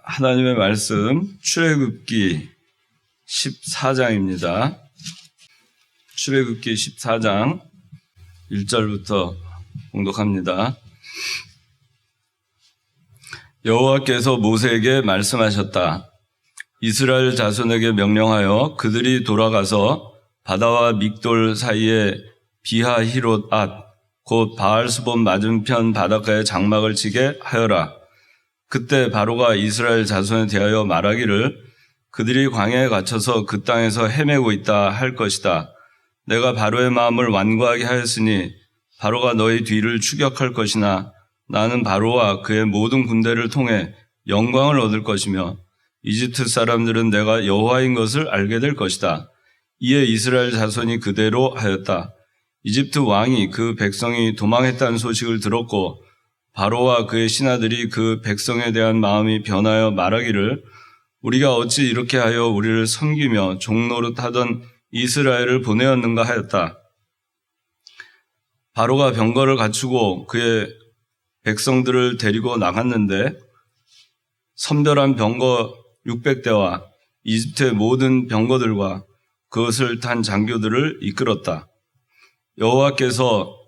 하나님의 말씀 출애굽기 14장입니다. 출애굽기 14장 1절부터 봉독합니다. 여호와께서 모세에게 말씀하셨다. 이스라엘 자손에게 명령하여 그들이 돌아가서 바다와 믹돌 사이에 비하히롯 곧 바알스본 맞은편 바닷가에 장막을 치게 하여라. 그때 바로가 이스라엘 자손에 대하여 말하기를 그들이 광야에 갇혀서 그 땅에서 헤매고 있다 할 것이다. 내가 바로의 마음을 완고하게 하였으니 바로가 너희 뒤를 추격할 것이나 나는 바로와 그의 모든 군대를 통해 영광을 얻을 것이며 이집트 사람들은 내가 여호와인 것을 알게 될 것이다. 이에 이스라엘 자손이 그대로 하였다. 이집트 왕이 그 백성이 도망했다는 소식을 들었고 바로와 그의 신하들이 그 백성에 대한 마음이 변하여 말하기를 우리가 어찌 이렇게 하여 우리를 섬기며 종노릇하던 이스라엘을 보내었는가 하였다. 바로가 병거를 갖추고 그의 백성들을 데리고 나갔는데 선별한 병거 600대와 이집트의 모든 병거들과 그것을 탄 장교들을 이끌었다. 여호와께서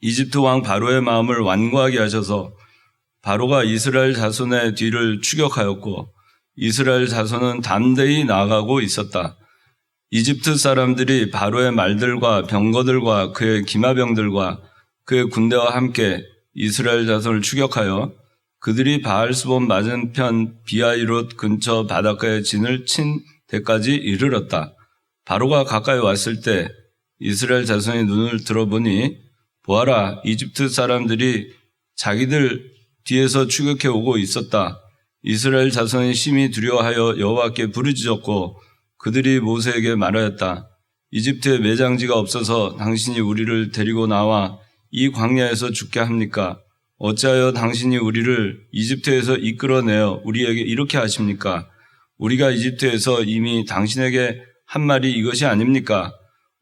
이집트 왕 바로의 마음을 완고하게 하셔서 바로가 이스라엘 자손의 뒤를 추격하였고 이스라엘 자손은 담대히 나아가고 있었다. 이집트 사람들이 바로의 말들과 병거들과 그의 기마병들과 그의 군대와 함께 이스라엘 자손을 추격하여 그들이 바알스본 맞은편 비하히롯 근처 바닷가에 진을 친 데까지 이르렀다. 바로가 가까이 왔을 때 이스라엘 자손이 눈을 들어보니 보아라, 이집트 사람들이 자기들 뒤에서 추격해 오고 있었다. 이스라엘 자손이 심히 두려워하여 여호와께 부르짖었고 그들이 모세에게 말하였다. 이집트에 매장지가 없어서 당신이 우리를 데리고 나와 이 광야에서 죽게 합니까? 어찌하여 당신이 우리를 이집트에서 이끌어내어 우리에게 이렇게 하십니까? 우리가 이집트에서 이미 당신에게 한 말이 이것이 아닙니까?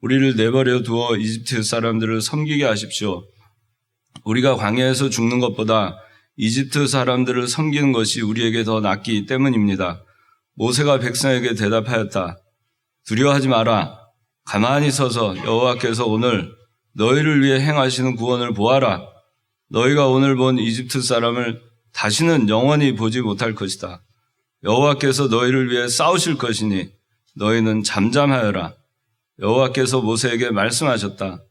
우리를 내버려 두어 이집트 사람들을 섬기게 하십시오. 우리가 광야에서 죽는 것보다 이집트 사람들을 섬기는 것이 우리에게 더 낫기 때문입니다. 모세가 백성에게 대답하였다. 두려워하지 마라. 가만히 서서 여호와께서 오늘 너희를 위해 행하시는 구원을 보아라. 너희가 오늘 본 이집트 사람을 다시는 영원히 보지 못할 것이다. 여호와께서 너희를 위해 싸우실 것이니 너희는 잠잠하여라. 여호와께서 모세에게 말씀하셨다.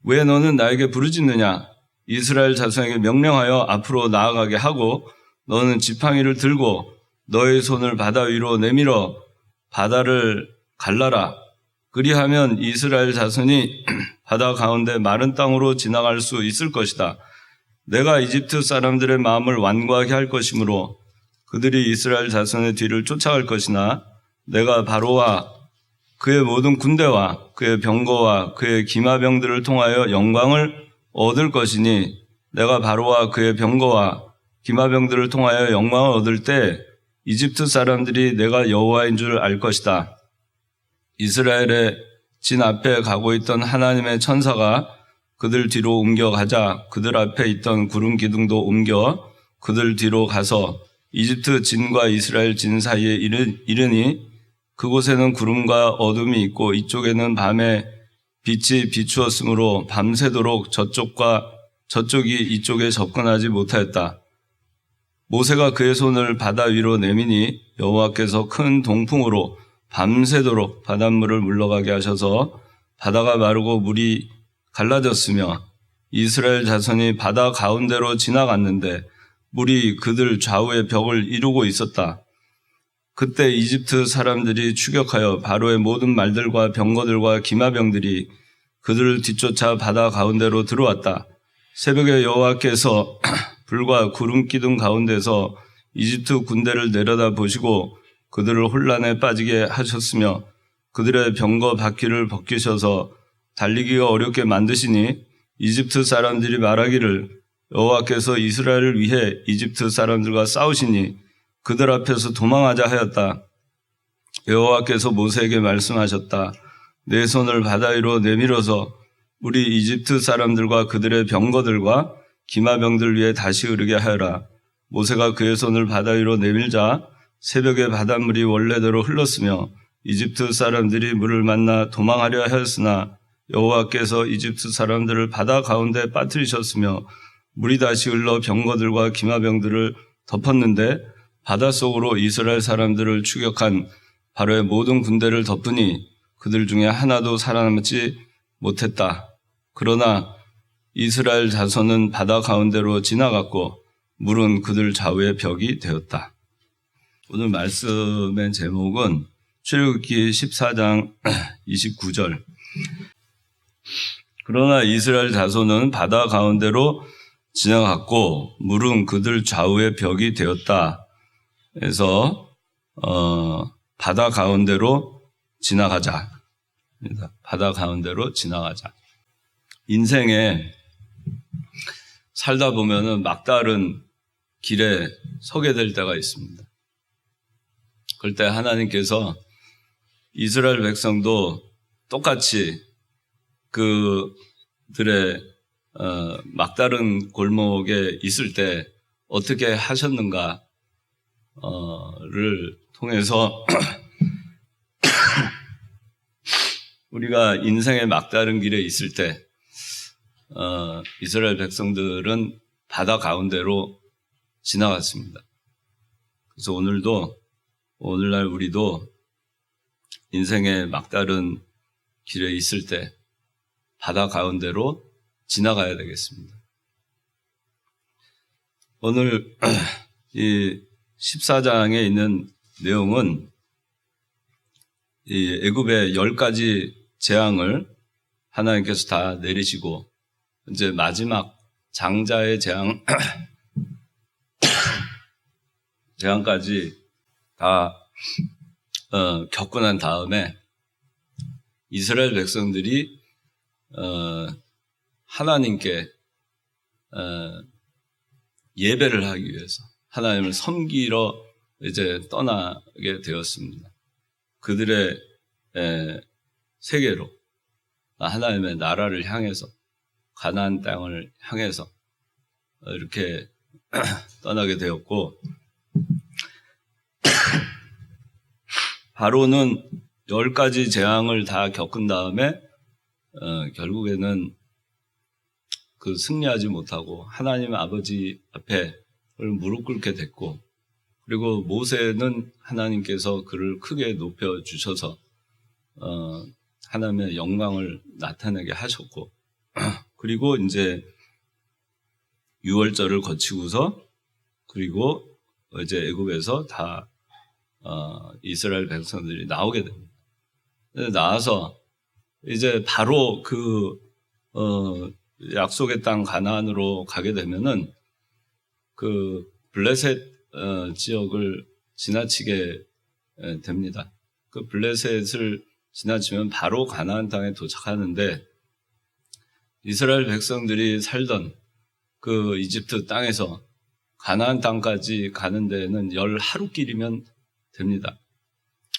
왜 너는 나에게 부르짖느냐? 이스라엘 자손에게 명령하여 앞으로 나아가게 하고 너는 지팡이를 들고 너의 손을 바다 위로 내밀어 바다를 갈라라. 그리하면 이스라엘 자손이 바다 가운데 마른 땅으로 지나갈 수 있을 것이다. 내가 이집트 사람들의 마음을 완고하게 할 것이므로 그들이 이스라엘 자손의 뒤를 쫓아갈 것이나 내가 바로와 그의 모든 군대와 그의 병거와 그의 기마병들을 통하여 영광을 얻을 것이니 내가 바로와 그의 병거와 기마병들을 통하여 영광을 얻을 때 이집트 사람들이 내가 여호와인 줄 알 것이다. 이스라엘의 진 앞에 가고 있던 하나님의 천사가 그들 뒤로 옮겨가자 그들 앞에 있던 구름 기둥도 옮겨 그들 뒤로 가서 이집트 진과 이스라엘 진 사이에 이르니 그곳에는 구름과 어둠이 있고 이쪽에는 밤에 빛이 비추었으므로 밤새도록 저쪽이 이쪽에 접근하지 못하였다. 모세가 그의 손을 바다 위로 내미니 여호와께서 큰 동풍으로 밤새도록 바닷물을 물러가게 하셔서 바다가 마르고 물이 갈라졌으며 이스라엘 자손이 바다 가운데로 지나갔는데 물이 그들 좌우의 벽을 이루고 있었다. 그때 이집트 사람들이 추격하여 바로의 모든 말들과 병거들과 기마병들이 그들을 뒤쫓아 바다 가운데로 들어왔다. 새벽에 여호와께서 불과 구름 기둥 가운데서 이집트 군대를 내려다 보시고 그들을 혼란에 빠지게 하셨으며 그들의 병거 바퀴를 벗기셔서 달리기가 어렵게 만드시니 이집트 사람들이 말하기를 여호와께서 이스라엘을 위해 이집트 사람들과 싸우시니 그들 앞에서 도망하자 하였다. 여호와께서 모세에게 말씀하셨다. 내 손을 바다 위로 내밀어서 우리 이집트 사람들과 그들의 병거들과 기마병들 위에 다시 흐르게 하여라. 모세가 그의 손을 바다 위로 내밀자 새벽에 바닷물이 원래대로 흘렀으며 이집트 사람들이 물을 만나 도망하려 하였으나 여호와께서 이집트 사람들을 바다 가운데 빠뜨리셨으며 물이 다시 흘러 병거들과 기마병들을 덮었는데 바닷속으로 이스라엘 사람들을 추격한 바로의 모든 군대를 덮으니 그들 중에 하나도 살아남지 못했다. 그러나 이스라엘 자손은 바다 가운데로 지나갔고 물은 그들 좌우의 벽이 되었다. 오늘 말씀의 제목은 출애굽기 14장 29절. 그러나 이스라엘 자손은 바다 가운데로 지나갔고 물은 그들 좌우의 벽이 되었다. 그래서 바다 가운데로 지나가자. 바다 가운데로 지나가자. 인생에 살다 보면은 막다른 길에 서게 될 때가 있습니다. 그럴 때 하나님께서 이스라엘 백성도 똑같이 그들의 막다른 골목에 있을 때 어떻게 하셨는가를 통해서 우리가 인생의 막다른 길에 있을 때 이스라엘 백성들은 바다 가운데로 지나갔습니다. 그래서 오늘날 우리도 인생의 막다른 길에 있을 때 바다 가운데로 지나가야 되겠습니다. 오늘 이 14장에 있는 내용은 이 애굽의 10가지 재앙을 하나님께서 다 내리시고 이제 마지막 장자의 재앙까지 다 겪고 난 다음에 이스라엘 백성들이 하나님께 예배를 하기 위해서 하나님을 섬기러 이제 떠나게 되었습니다. 그들의 세계로 하나님의 나라를 향해서 가나안 땅을 향해서 이렇게 떠나게 되었고 바로는 10가지 재앙을 다 겪은 다음에 결국에는 그 승리하지 못하고 하나님 아버지 앞에 무릎 꿇게 됐고 그리고 모세는 하나님께서 그를 크게 높여주셔서 하나님의 영광을 나타내게 하셨고 그리고 이제 유월절을 거치고서 그리고 이제 애굽에서 다 이스라엘 백성들이 나오게 됩니다. 나와서 이제 바로 그 약속의 땅 가나안으로 가게 되면은 그 블레셋 지역을 지나치게 됩니다. 그 블레셋을 지나치면 바로 가나안 땅에 도착하는데 이스라엘 백성들이 살던 그 이집트 땅에서 가나안 땅까지 가는 데는 10하루길이면 됩니다.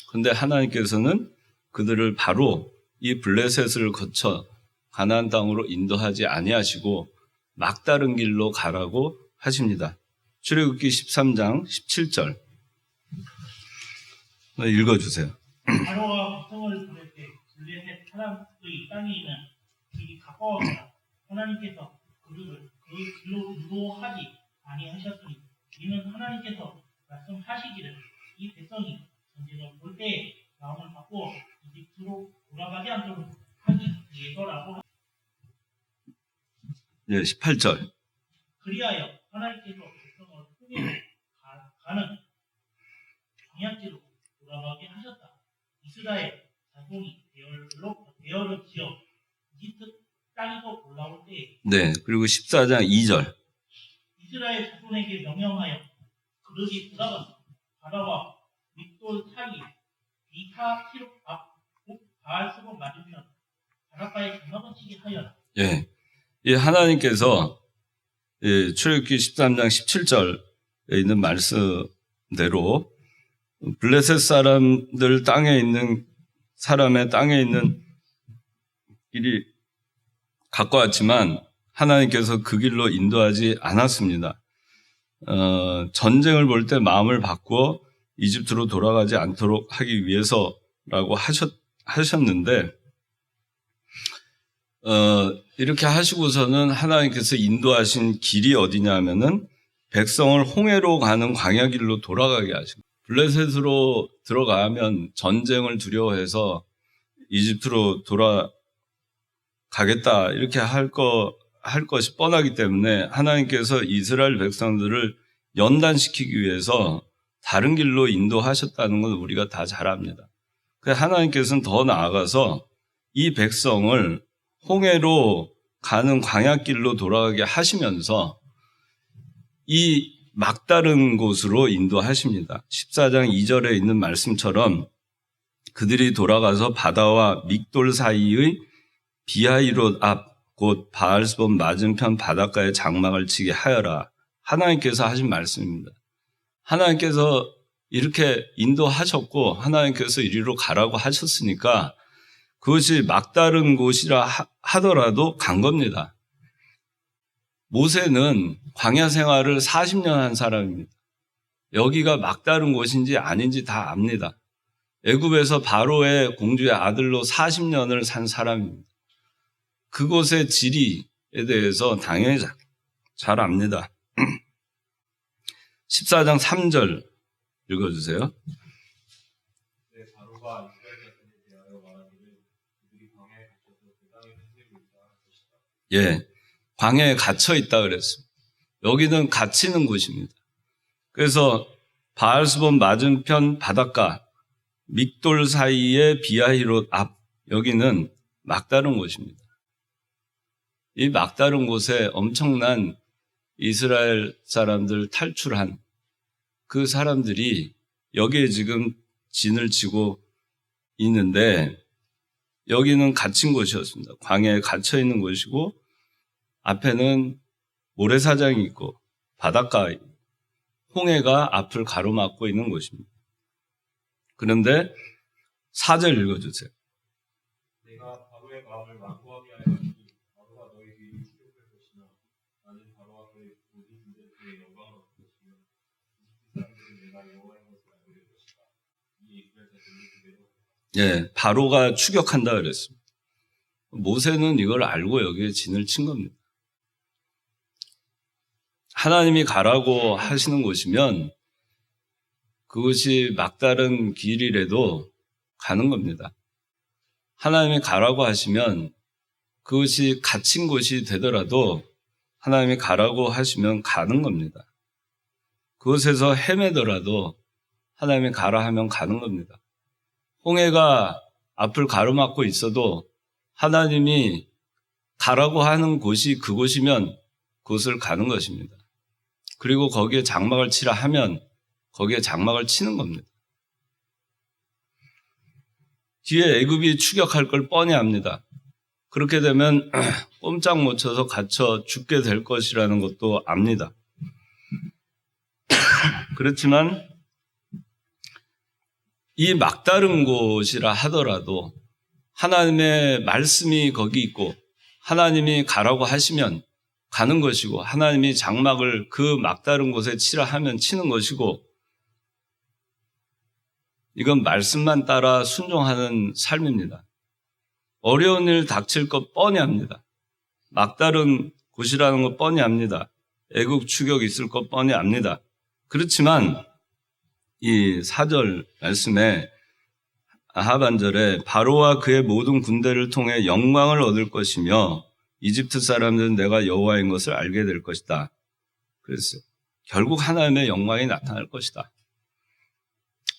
그런데 하나님께서는 그들을 바로 이 블레셋을 거쳐 가나안 땅으로 인도하지 아니하시고 막다른 길로 가라고 하십니다. 출애굽기 13장 17절 읽어주세요. 바로가 백성을 보낼 때 블레셋 사람의 땅에 있는 길이 가까웠으나 하나님께서 그들을 그 길로 인도하지 아니하셨으니 이는 하나님께서 말씀하시기를 이 백성이 전쟁을 볼 때에 마음을 바꾸어 이집트로 돌아가지 않도록 하기 위해서라고. 네, 18절. 그리하여 하나님께서 백성을 후면에 가는 방향지로 돌아가게 하셨다. 이스라엘 자손이 대열을 지어 이집트 땅에서 올라올 때에 네, 그리고 14장 2절. 이스라엘 자손에게 명령하여 그릇이 들어가서 바다와 윗돌 사이 비타 키로 바알수로 맞으면 바닷가에 장막을 치게 하여라. 예, 이 하나님께서 출애굽기 13장 17절에 있는 말씀대로 블레셋 사람들 땅에 있는 사람의 땅에 있는 길이 가까웠지만 하나님께서 그 길로 인도하지 않았습니다. 전쟁을 볼 때 마음을 바꾸어 이집트로 돌아가지 않도록 하기 위해서라고 하셨는데 이렇게 하시고서는 하나님께서 인도하신 길이 어디냐 하면은 백성을 홍해로 가는 광야길로 돌아가게 하신 거예요. 블레셋으로 들어가면 전쟁을 두려워해서 이집트로 돌아가겠다 이렇게 할 것이 뻔하기 때문에 하나님께서 이스라엘 백성들을 연단시키기 위해서 다른 길로 인도하셨다는 건 우리가 다 잘 압니다. 하나님께서는 더 나아가서 이 백성을 홍해로 가는 광야길로 돌아가게 하시면서 이 막다른 곳으로 인도하십니다. 14장 2절에 있는 말씀처럼 그들이 돌아가서 바다와 믹돌 사이의 비하이롯 앞 곧 바알스본 맞은편 바닷가에 장막을 치게 하여라. 하나님께서 하신 말씀입니다. 하나님께서 이렇게 인도하셨고 하나님께서 이리로 가라고 하셨으니까 그것이 막다른 곳이라 하더라도 간 겁니다. 모세는 광야 생활을 40년 한 사람입니다. 여기가 막다른 곳인지 아닌지 다 압니다. 애굽에서 바로의 공주의 아들로 40년을 산 사람입니다. 그곳의 지리에 대해서 당연히 잘 압니다. 14장 3절 읽어주세요. 네, 바로가 이스라엘 자손에 대하여 말하기를 그들이 광야에 갇혀서 그 땅에 흔들고 있다 할 것이다. 예, 광야에 갇혀 있다 그랬습니다. 여기는 갇히는 곳입니다. 그래서 바알스본 맞은편 바닷가 믹돌 사이의 비하히롯 앞 여기는 막다른 곳입니다. 이 막다른 곳에 엄청난 이스라엘 사람들 탈출한 그 사람들이 여기에 지금 진을 치고 있는데 여기는 갇힌 곳이었습니다. 광야에 갇혀 있는 곳이고 앞에는 모래사장이 있고 바닷가, 홍해가 앞을 가로막고 있는 곳입니다. 그런데 4절 읽어주세요. 내가 바로의 마음을 완고하게 하였으니 바로가 너희 뒤를 추격할 것이나 나는 바로와 그의 모든 군대들의 영광을 얻을 것이며 이집트 사람들은 내가 여호와인 것을 알게 될 것이다. 이 이스라엘 자손이 그대로 예, 바로가 추격한다 그랬습니다. 모세는 이걸 알고 여기에 진을 친 겁니다. 하나님이 가라고 하시는 곳이면 그것이 막다른 길이라도 가는 겁니다. 하나님이 가라고 하시면 그것이 갇힌 곳이 되더라도 하나님이 가라고 하시면 가는 겁니다. 그곳에서 헤매더라도 하나님이 가라 하면 가는 겁니다. 홍해가 앞을 가로막고 있어도 하나님이 가라고 하는 곳이 그곳이면 그곳을 가는 것입니다. 그리고 거기에 장막을 치라 하면 거기에 장막을 치는 겁니다. 뒤에 애굽이 추격할 걸 뻔히 압니다. 그렇게 되면 꼼짝 못 쳐서 갇혀 죽게 될 것이라는 것도 압니다. 그렇지만 이 막다른 곳이라 하더라도 하나님의 말씀이 거기 있고 하나님이 가라고 하시면 가는 것이고 하나님이 장막을 그 막다른 곳에 치라 하면 치는 것이고 이건 말씀만 따라 순종하는 삶입니다. 어려운 일 닥칠 것 뻔히 합니다. 막다른 곳이라는 것 뻔히 합니다. 애국 추격이 있을 것 뻔히 압니다. 그렇지만 이 4절 말씀에 하반절에 바로와 그의 모든 군대를 통해 영광을 얻을 것이며 이집트 사람들은 내가 여호와인 것을 알게 될 것이다. 그랬어요. 결국 하나님의 영광이 나타날 것이다.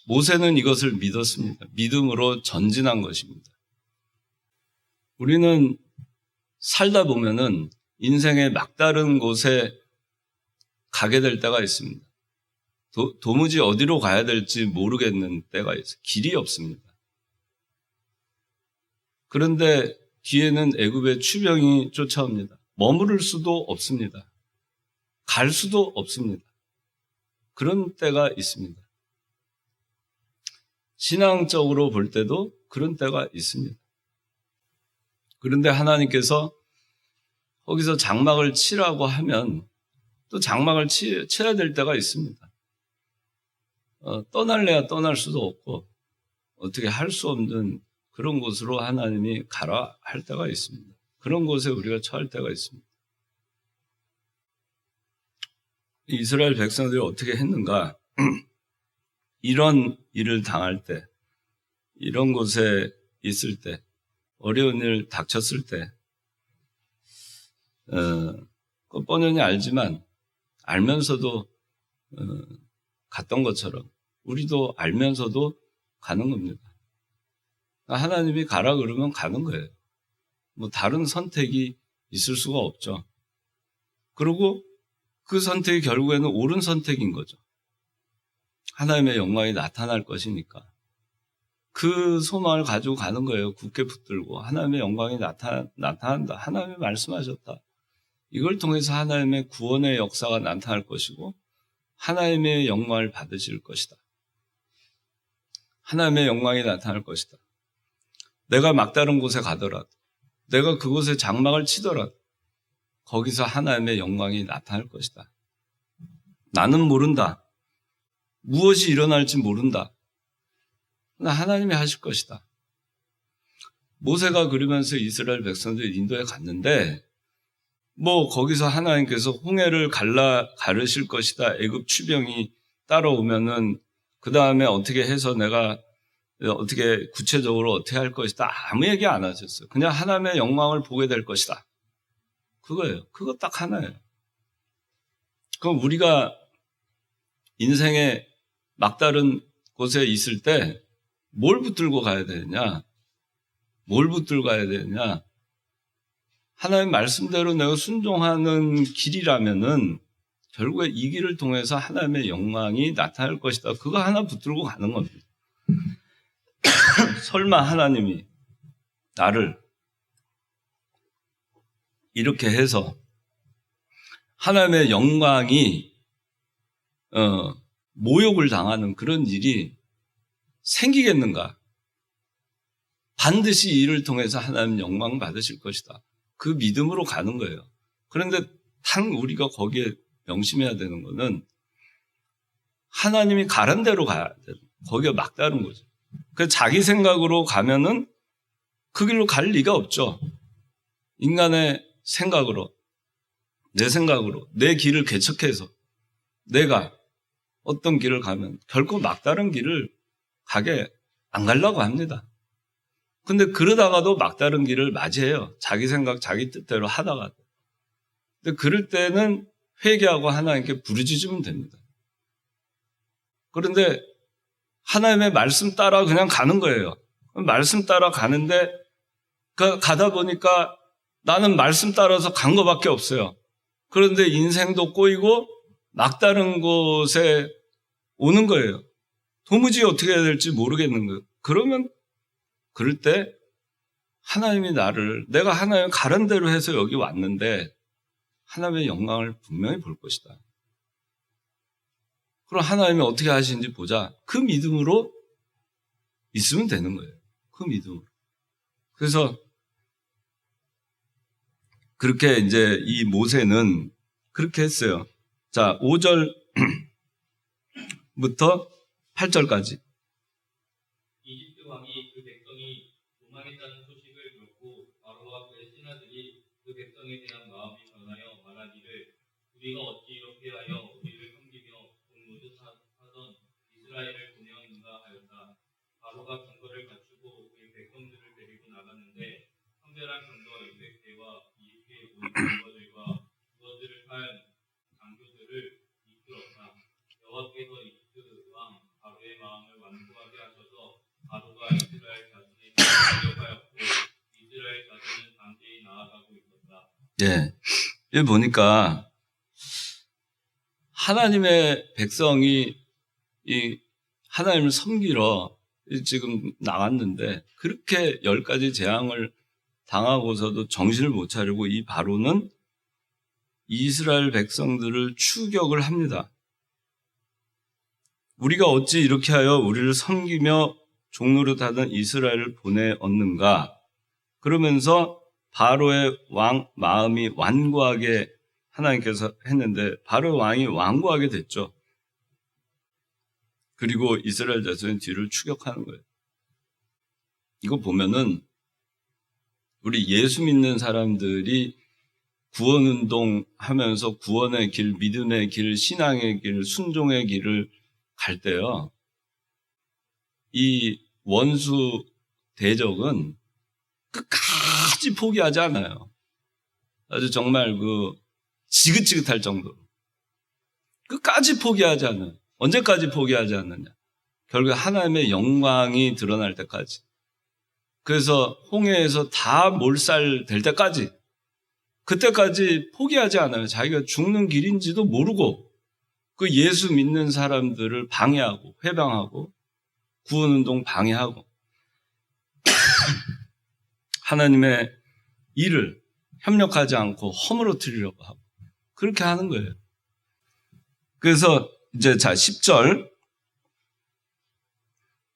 모세는 이것을 믿었습니다. 믿음으로 전진한 것입니다. 우리는 살다 보면은 인생의 막다른 곳에 가게 될 때가 있습니다. 도무지 어디로 가야 될지 모르겠는 때가 있어요. 길이 없습니다. 그런데 뒤에는 애굽의 추병이 쫓아옵니다. 머무를 수도 없습니다. 갈 수도 없습니다. 그런 때가 있습니다. 신앙적으로 볼 때도 그런 때가 있습니다. 그런데 하나님께서 거기서 장막을 치라고 하면 또 장막을 쳐야 될 때가 있습니다. 떠날래야 떠날 수도 없고 어떻게 할 수 없는 그런 곳으로 하나님이 가라 할 때가 있습니다. 그런 곳에 우리가 처할 때가 있습니다. 이스라엘 백성들이 어떻게 했는가? 이런 일을 당할 때, 이런 곳에 있을 때, 어려운 일 닥쳤을 때, 뻔뻔히 알지만 알면서도 갔던 것처럼 우리도 알면서도 가는 겁니다. 하나님이 가라 그러면 가는 거예요. 뭐 다른 선택이 있을 수가 없죠. 그리고 그 선택이 결국에는 옳은 선택인 거죠. 하나님의 영광이 나타날 것이니까. 그 소망을 가지고 가는 거예요. 굳게 붙들고. 하나님의 영광이 나타난다. 하나님이 말씀하셨다. 이걸 통해서 하나님의 구원의 역사가 나타날 것이고 하나님의 영광을 받으실 것이다. 하나님의 영광이 나타날 것이다. 내가 막다른 곳에 가더라도, 내가 그곳에 장막을 치더라도 거기서 하나님의 영광이 나타날 것이다. 나는 모른다. 무엇이 일어날지 모른다. 그러나 하나님이 하실 것이다. 모세가 그러면서 이스라엘 백성들이 인도에 갔는데 뭐 거기서 하나님께서 홍해를 가르실 것이다. 애굽 추병이 따라오면은 그 다음에 어떻게 해서 내가 어떻게 구체적으로 어떻게 할 것이다. 아무 얘기 안 하셨어요. 그냥 하나님의 영광을 보게 될 것이다. 그거예요. 그거 딱 하나예요. 그럼 우리가 인생의 막다른 곳에 있을 때 뭘 붙들고 가야 되느냐? 뭘 붙들고 가야 되느냐? 하나님 말씀대로 내가 순종하는 길이라면은 결국에 이 길을 통해서 하나님의 영광이 나타날 것이다. 그거 하나 붙들고 가는 겁니다. 설마 하나님이 나를 이렇게 해서 하나님의 영광이 모욕을 당하는 그런 일이 생기겠는가? 반드시 이 일을 통해서 하나님 영광 받으실 것이다. 그 믿음으로 가는 거예요. 그런데 우리가 거기에 명심해야 되는 거는 하나님이 가란 대로 가야 돼요. 거기가 막다른 거죠. 그 자기 생각으로 가면은 그 길로 갈 리가 없죠. 인간의 생각으로, 내 생각으로, 내 길을 개척해서 내가 어떤 길을 가면 결코 막다른 길을 가게 안 가려고 합니다. 근데 그러다가도 막다른 길을 맞이해요. 자기 생각, 자기 뜻대로 하다가. 근데 그럴 때는 회개하고 하나님께 부르짖으면 됩니다. 그런데 하나님의 말씀 따라 그냥 가는 거예요. 말씀 따라 가는데 가다 보니까 나는 말씀 따라서 간 거밖에 없어요. 그런데 인생도 꼬이고 막다른 곳에 오는 거예요. 도무지 어떻게 해야 될지 모르겠는 거예요. 그럴 때 하나님이 내가 하나님 가른 대로 해서 여기 왔는데 하나님의 영광을 분명히 볼 것이다. 그럼 하나님이 어떻게 하시는지 보자. 그 믿음으로 있으면 되는 거예요. 그 믿음으로. 그래서 그렇게 이제 이 모세는 그렇게 했어요. 자, 5절부터 8절까지. 이집트 왕이 그 백성이 도망했다는 소식을 듣고 바로와 그의 신하들이 그 백성에 대한 마음이 변하여 말하기를 우리가 어찌 이렇게 하여 우리를 섬기며 공노릇하던 이스라엘을 보내었는가 하였다. 바로가 경거를 갖추고 그의 백성들을 데리고 나갔는데 성별한 경거 600대와 이집트의 모든 경거들과 그것들을 탈 장교들을 이끌었다. 여호와께서 이집트 왕 바로의 마음을 완고하게 하셔서 바로가 이스라엘 자손에게 공격하였고 이스라엘 자손은 담대히 나아가고 있었다. 예. 여기 보니까 하나님의 백성이 이 하나님을 섬기러 지금 나왔는데 그렇게 10가지 재앙을 당하고서도 정신을 못 차리고 이 바로는 이스라엘 백성들을 추격을 합니다. 우리가 어찌 이렇게 하여 우리를 섬기며 종노릇하던 이스라엘을 보내었는가? 그러면서 바로의 왕 마음이 완고하게 하나님께서 했는데 바로 왕이 완고하게 됐죠. 그리고 이스라엘 자손의 뒤를 추격하는 거예요. 이거 보면은 우리 예수 믿는 사람들이 구원운동 하면서 구원의 길, 믿음의 길, 신앙의 길, 순종의 길을 갈 때요. 이 원수 대적은 끝까지 포기하지 않아요. 아주 정말 지긋지긋할 정도로. 끝까지 포기하지 않아요. 언제까지 포기하지 않느냐. 결국 하나님의 영광이 드러날 때까지. 그래서 홍해에서 다 몰살될 때까지, 그때까지 포기하지 않아요. 자기가 죽는 길인지도 모르고 그 예수 믿는 사람들을 방해하고 회방하고 구원운동 방해하고 하나님의 일을 협력하지 않고 허물어뜨리려고 하고 그렇게 하는 거예요. 그래서 이제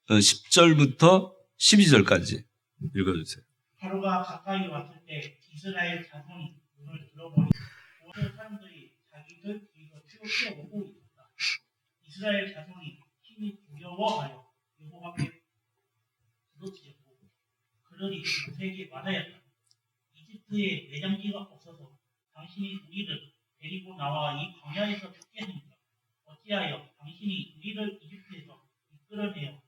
10절부터 12절까지 읽어주세요. 바로가 가까이 왔을 때 이스라엘 자손이 눈을 들어보니 모든 사람들이 자기들 뒤로 튀어오고 있었다. 이스라엘 자손이 힘이 두려워하여 여호와께 부르짖었고 그러니 모세에게 말하였다. 이집트에 매장지가 없어서 당신이 우리를 데리고 나와 이 광야에서 죽게 합니까? 어찌하여 당신이 우리를 이집트에서 이끌어내어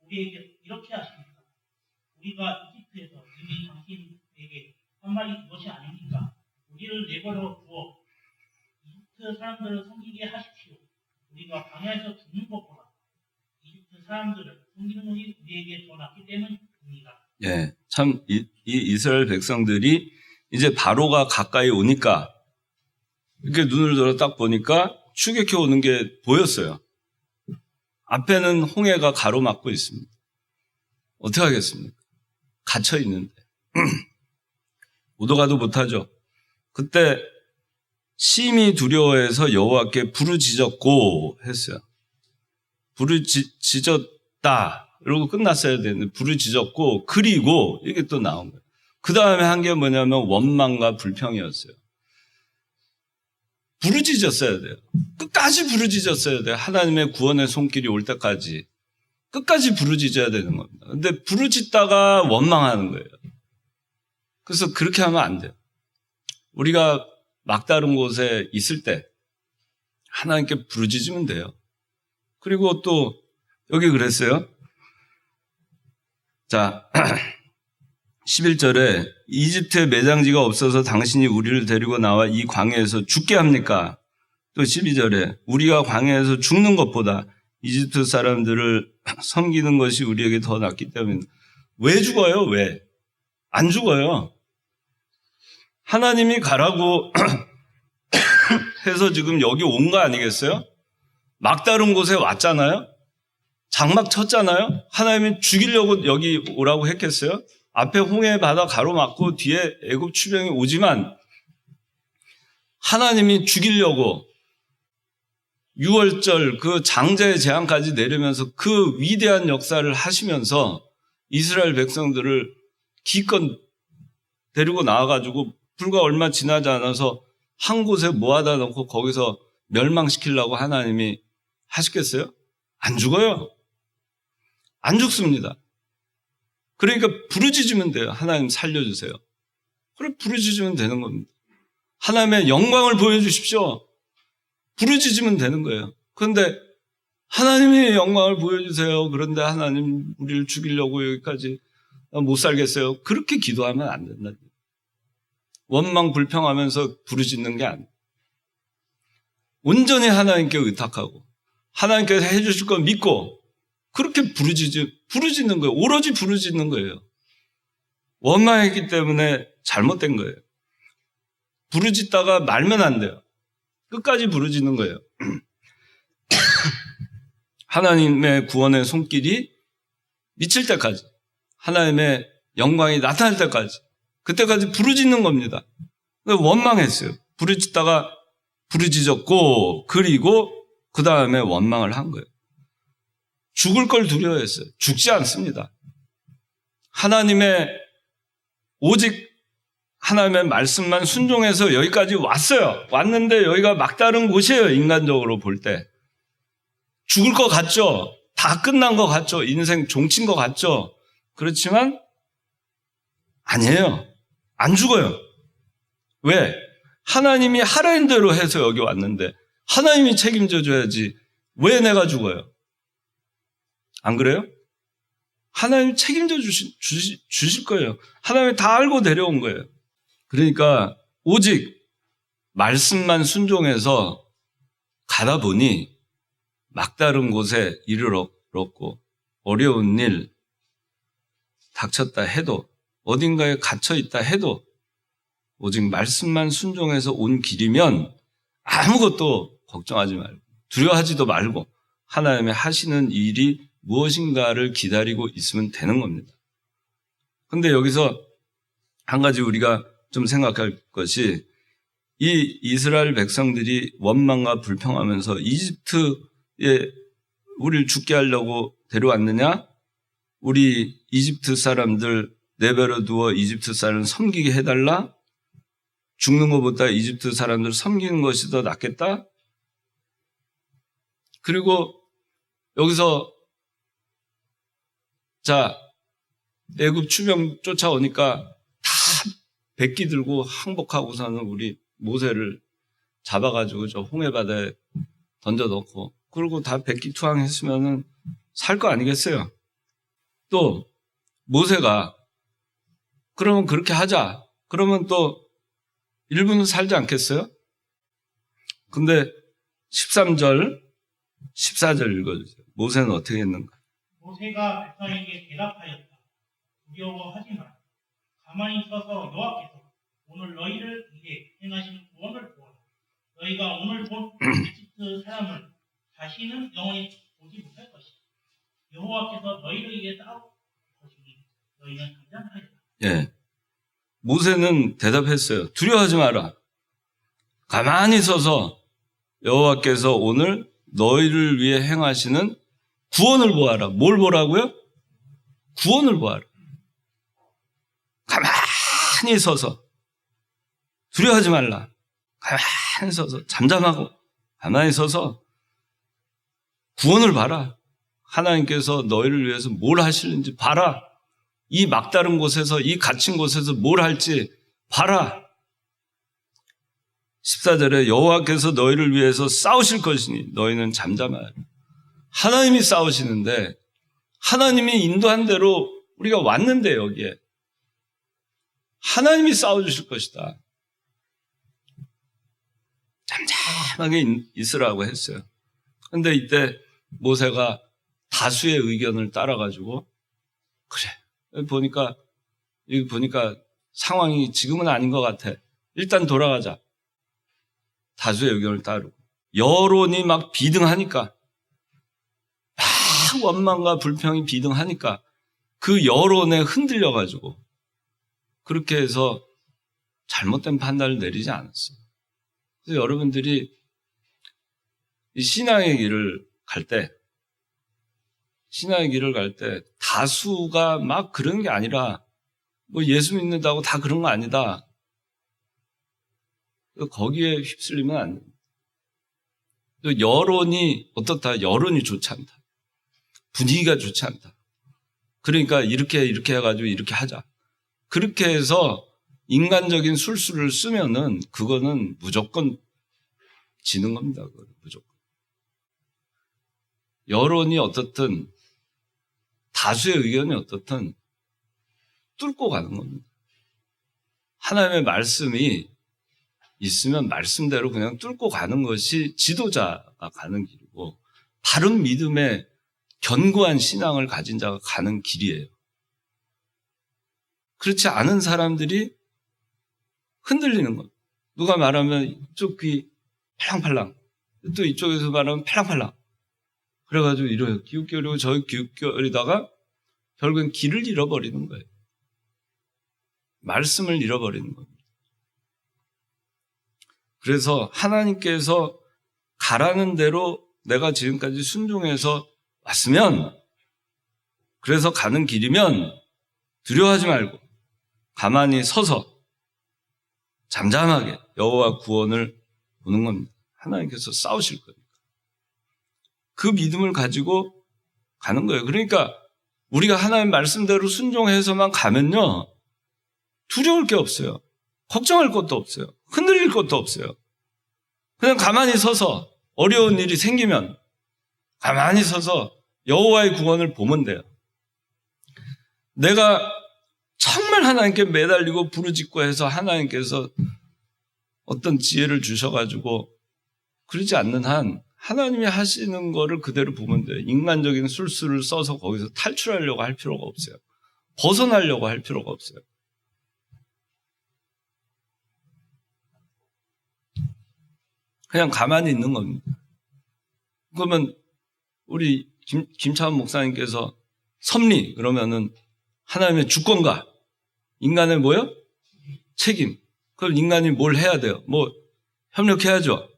우리에게 이렇게 하십니까? 우리가 이집트에서 이미 당신에게 한 말이 그것이 아닙니까? 우리를 내버려 두어 이집트 사람들을 섬기게 하십시오. 우리가 광야에서 죽는 것보다 이집트 사람들을 섬기는 것이 우리에게 더 낫기 때문입니다. 예, 참 이 이스라엘 백성들이 이제 바로가 가까이 오니까 이렇게 눈을 들어 딱 보니까 추격해 오는 게 보였어요. 앞에는 홍해가 가로막고 있습니다. 어떻게 하겠습니까? 갇혀 있는데 오도 가도 못하죠. 그때 심히 두려워해서 여호와께 부르짖었고 했어요. 부르짖었다 이러고 끝났어야 되는데 부르짖었고 그리고 이게 또 나온 거예요. 그 다음에 한 게 뭐냐면 원망과 불평이었어요. 부르짖었어야 돼요. 끝까지 부르짖었어야 돼요. 하나님의 구원의 손길이 올 때까지 끝까지 부르짖어야 되는 겁니다. 근데 부르짖다가 원망하는 거예요. 그래서 그렇게 하면 안 돼요. 우리가 막다른 곳에 있을 때 하나님께 부르짖으면 돼요. 그리고 또 여기 그랬어요. 자, 11절에 이집트에 매장지가 없어서 당신이 우리를 데리고 나와 이 광야에서 죽게 합니까? 또 12절에 우리가 광야에서 죽는 것보다 이집트 사람들을 섬기는 것이 우리에게 더 낫기 때문에. 왜 죽어요? 왜? 안 죽어요. 하나님이 가라고 해서 지금 여기 온 거 아니겠어요? 막다른 곳에 왔잖아요. 장막 쳤잖아요. 하나님이 죽이려고 여기 오라고 했겠어요? 앞에 홍해 바다 가로막고 뒤에 애굽 추병이 오지만 하나님이 죽이려고 6월절 그 장자의 재앙까지 내리면서 그 위대한 역사를 하시면서 이스라엘 백성들을 기껏 데리고 나와가지고 불과 얼마 지나지 않아서 한 곳에 모아다 놓고 거기서 멸망시키려고 하나님이 하시겠어요? 안 죽어요. 안 죽습니다. 그러니까 부르짖으면 돼요. 하나님 살려주세요. 그래 부르짖으면 되는 겁니다. 하나님의 영광을 보여주십시오. 부르짖으면 되는 거예요. 그런데 하나님의 영광을 보여주세요. 그런데 하나님 우리를 죽이려고 여기까지 못 살겠어요. 그렇게 기도하면 안 된다. 원망 불평하면서 부르짖는 게 아니에요. 온전히 하나님께 의탁하고 하나님께서 해주실 거 믿고 그렇게 부르짖는 거예요. 오로지 부르짖는 거예요. 원망했기 때문에 잘못된 거예요. 부르짖다가 말면 안 돼요. 끝까지 부르짖는 거예요. 하나님의 구원의 손길이 미칠 때까지, 하나님의 영광이 나타날 때까지, 그때까지 부르짖는 겁니다. 원망했어요. 부르짖다가 부르짖었고, 그리고 그 다음에 원망을 한 거예요. 죽을 걸 두려워했어요. 죽지 않습니다. 하나님의 오직 하나님의 말씀만 순종해서 여기까지 왔어요. 왔는데 여기가 막다른 곳이에요. 인간적으로 볼 때. 죽을 것 같죠? 다 끝난 것 같죠? 인생 종친 것 같죠? 그렇지만 아니에요. 안 죽어요. 왜? 하나님이 하라는 대로 해서 여기 왔는데 하나님이 책임져 줘야지 왜 내가 죽어요? 안 그래요? 하나님이 책임져 주실 거예요. 하나님이 다 알고 데려온 거예요. 그러니까 오직 말씀만 순종해서 가다 보니 막다른 곳에 이르렀고 어려운 일 닥쳤다 해도 어딘가에 갇혀 있다 해도 오직 말씀만 순종해서 온 길이면 아무것도 걱정하지 말고 두려워하지도 말고 하나님의 하시는 일이 무엇인가를 기다리고 있으면 되는 겁니다. 그런데 여기서 한 가지 우리가 좀 생각할 것이 이 이스라엘 백성들이 원망과 불평하면서 이집트에 우리를 죽게 하려고 데려왔느냐? 우리 이집트 사람들 내버려 두어 이집트 사람을 섬기게 해달라? 죽는 것보다 이집트 사람들 섬기는 것이 더 낫겠다? 그리고 여기서 자 애굽 추병 쫓아오니까 다 백기 들고 항복하고서는 우리 모세를 잡아가지고 저 홍해바다에 던져놓고 그리고 다 백기 투항했으면은 살 거 아니겠어요? 또 모세가 그러면 그렇게 하자. 그러면 또 1분은 살지 않겠어요? 근데 13절, 14절 읽어주세요. 모세는 어떻게 했는가? 모세가 백성에게 대답하였다. 두려워하지 마라. 가만히 서서 여호와께서 오늘 너희를 위해 행하시는 구원을 보아라. 너희가 오늘 본 이집트 사람을 다시는 영원히 보지 못할 것이다. 여호와께서 너희를 위해 싸울 것이니 너희는 단장하리라. 예. 모세는 대답했어요. 두려워하지 마라. 가만히 서서 여호와께서 오늘 너희를 위해 행하시는 구원을 보아라. 뭘 보라고요? 구원을 보아라. 가만히 서서 두려워하지 말라. 가만히 서서 잠잠하고 가만히 서서 구원을 봐라. 하나님께서 너희를 위해서 뭘 하시는지 봐라. 이 막다른 곳에서 이 갇힌 곳에서 뭘 할지 봐라. 14절에 여호와께서 너희를 위해서 싸우실 것이니 너희는 잠잠하라. 하나님이 싸우시는데 하나님이 인도한 대로 우리가 왔는데 여기에 하나님이 싸워주실 것이다. 잠잠하게 있으라고 했어요. 그런데 이때 모세가 다수의 의견을 따라가지고 그래. 여기 보니까 상황이 지금은 아닌 것 같아. 일단 돌아가자. 다수의 의견을 따르고 여론이 막 비등하니까 막 원망과 불평이 비등하니까 그 여론에 흔들려가지고 그렇게 해서 잘못된 판단을 내리지 않았어요. 그래서 여러분들이 이 신앙의 길을 갈 때 다수가 막 그런 게 아니라 뭐 예수 믿는다고 다 그런 거 아니다. 거기에 휩쓸리면 안 됩니다. 또 여론이 어떻다? 여론이 좋지 않다. 분위기가 좋지 않다. 그러니까 이렇게 해가지고 이렇게 하자. 그렇게 해서 인간적인 술수를 쓰면은 그거는 무조건 지는 겁니다. 무조건. 여론이 어떻든 다수의 의견이 어떻든 뚫고 가는 겁니다. 하나님의 말씀이 있으면 말씀대로 그냥 뚫고 가는 것이 지도자가 가는 길이고 바른 믿음의 견고한 신앙을 가진 자가 가는 길이에요. 그렇지 않은 사람들이 흔들리는 겁니다. 누가 말하면 이쪽 귀 팔랑팔랑 또 이쪽에서 말하면 팔랑팔랑 그래가지고 이래요. 기웃거리고 저기 기웃거리다가 결국엔 길을 잃어버리는 거예요. 말씀을 잃어버리는 겁니다. 그래서 하나님께서 가라는 대로 내가 지금까지 순종해서 왔으면 그래서 가는 길이면 두려워하지 말고 가만히 서서 잠잠하게 여호와 구원을 보는 겁니다. 하나님께서 싸우실 거니까. 그 믿음을 가지고 가는 거예요. 그러니까 우리가 하나님 말씀대로 순종해서만 가면요, 두려울 게 없어요. 걱정할 것도 없어요. 흔들릴 것도 없어요. 그냥 가만히 서서 어려운 일이 생기면 가만히 서서 여호와의 구원을 보면 돼요. 내가 정말 하나님께 매달리고 부르짖고 해서 하나님께서 어떤 지혜를 주셔가지고 그러지 않는 한 하나님이 하시는 거를 그대로 보면 돼요. 인간적인 술수를 써서 거기서 탈출하려고 할 필요가 없어요. 벗어나려고 할 필요가 없어요. 그냥 가만히 있는 겁니다. 그러면 우리 김차원 목사님께서 섭리 그러면은 하나님의 주권과 인간의 뭐요? 책임. 그럼 인간이 뭘 해야 돼요? 뭐 협력해야죠.